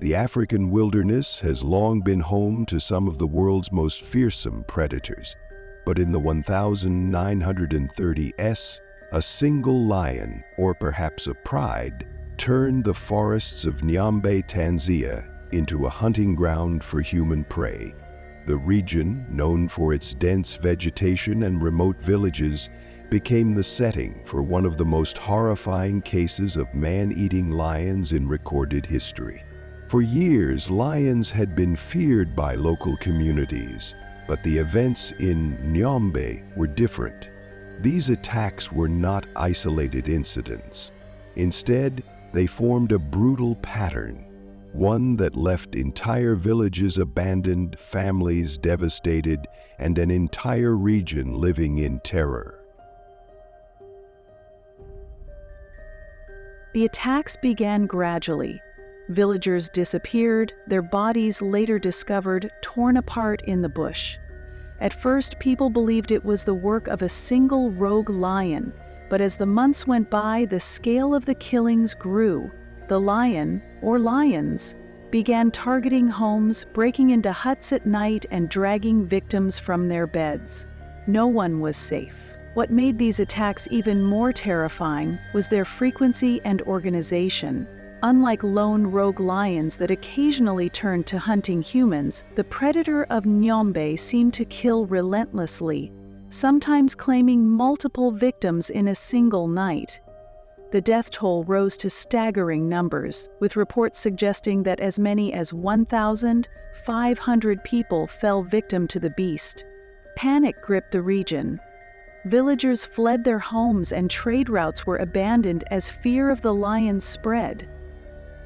The African wilderness has long been home to some of the world's most fearsome predators. But in the 1930s, a single lion, or perhaps a pride, turned the forests of Njombe, Tanzania, into a hunting ground for human prey. The region, known for its dense vegetation and remote villages, became the setting for one of the most horrifying cases of man-eating lions in recorded history. For years, lions had been feared by local communities, but the events in Njombe were different. These attacks were not isolated incidents. Instead, they formed a brutal pattern, one that left entire villages abandoned, families devastated, and an entire region living in terror. The attacks began gradually. Villagers disappeared, their bodies later discovered torn apart in the bush. At first, people believed it was the work of a single rogue lion, but as the months went by, the scale of the killings grew. The lion, or lions, began targeting homes, breaking into huts at night, and dragging victims from their beds. No one was safe. What made these attacks even more terrifying was their frequency and organization. Unlike lone rogue lions that occasionally turned to hunting humans, the predator of Njombe seemed to kill relentlessly, sometimes claiming multiple victims in a single night. The death toll rose to staggering numbers, with reports suggesting that as many as 1,500 people fell victim to the beast. Panic gripped the region. Villagers fled their homes and trade routes were abandoned as fear of the lions spread.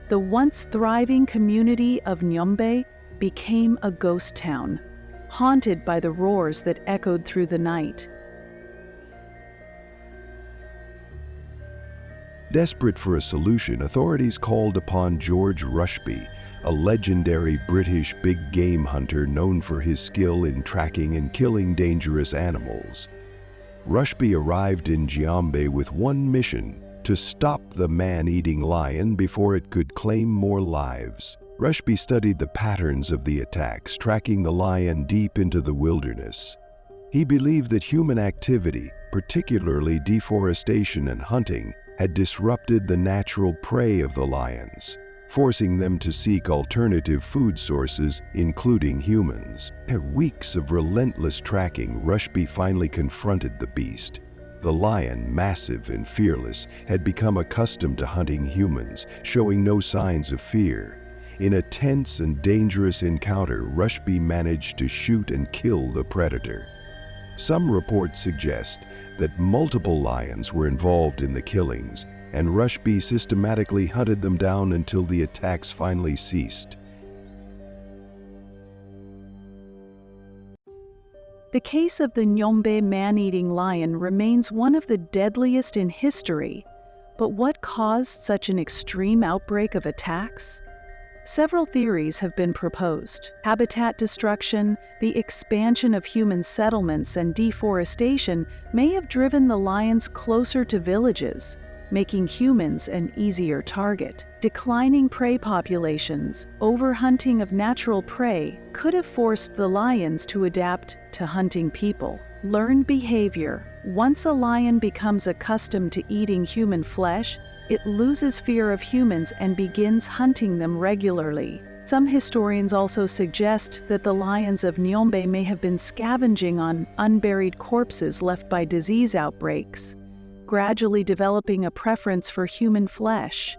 The once thriving community of Njombe became a ghost town, haunted by the roars that echoed through the night. Desperate for a solution, authorities called upon George Rushby, a legendary British big game hunter known for his skill in tracking and killing dangerous animals. Rushby arrived in Njombe with one mission: to stop the man-eating lion before it could claim more lives. Rushby studied the patterns of the attacks, tracking the lion deep into the wilderness. He believed that human activity, particularly deforestation and hunting, had disrupted the natural prey of the lions, forcing them to seek alternative food sources, including humans. After weeks of relentless tracking, Rushby finally confronted the beast. The lion, massive and fearless, had become accustomed to hunting humans, showing no signs of fear. In a tense and dangerous encounter, Rushby managed to shoot and kill the predator. Some reports suggest that multiple lions were involved in the killings, and Rushby systematically hunted them down until the attacks finally ceased. The case of the Njombe man-eating lion remains one of the deadliest in history. But what caused such an extreme outbreak of attacks? Several theories have been proposed. Habitat destruction, the expansion of human settlements, and deforestation may have driven the lions closer to villages, making humans an easier target. Declining prey populations, overhunting of natural prey, could have forced the lions to adapt to hunting people. Learned behavior. Once a lion becomes accustomed to eating human flesh, it loses fear of humans and begins hunting them regularly. Some historians also suggest that the lions of Njombe may have been scavenging on unburied corpses left by disease outbreaks, gradually developing a preference for human flesh.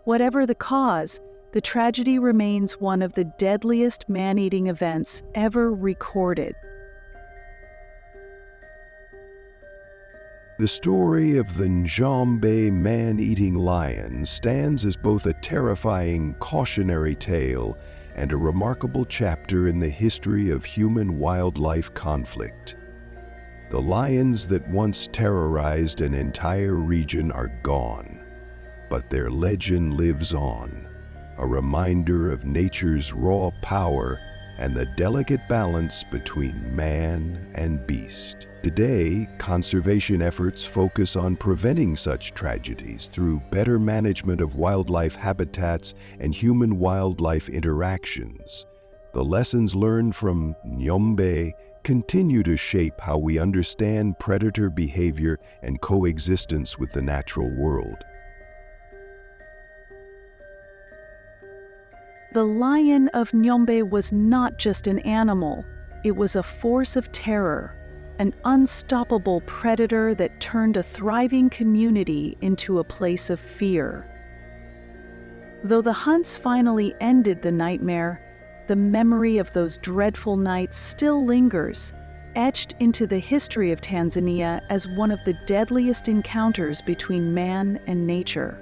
Whatever the cause, the tragedy remains one of the deadliest man-eating events ever recorded. The story of the Njombe man-eating lion stands as both a terrifying cautionary tale and a remarkable chapter in the history of human-wildlife conflict. The lions that once terrorized an entire region are gone, but their legend lives on, a reminder of nature's raw power and the delicate balance between man and beast. Today, conservation efforts focus on preventing such tragedies through better management of wildlife habitats and human-wildlife interactions. The lessons learned from Njombe continue to shape how we understand predator behavior and coexistence with the natural world. The lion of Njombe was not just an animal, it was a force of terror, an unstoppable predator that turned a thriving community into a place of fear. Though the hunts finally ended the nightmare, the memory of those dreadful nights still lingers, etched into the history of Tanzania as one of the deadliest encounters between man and nature.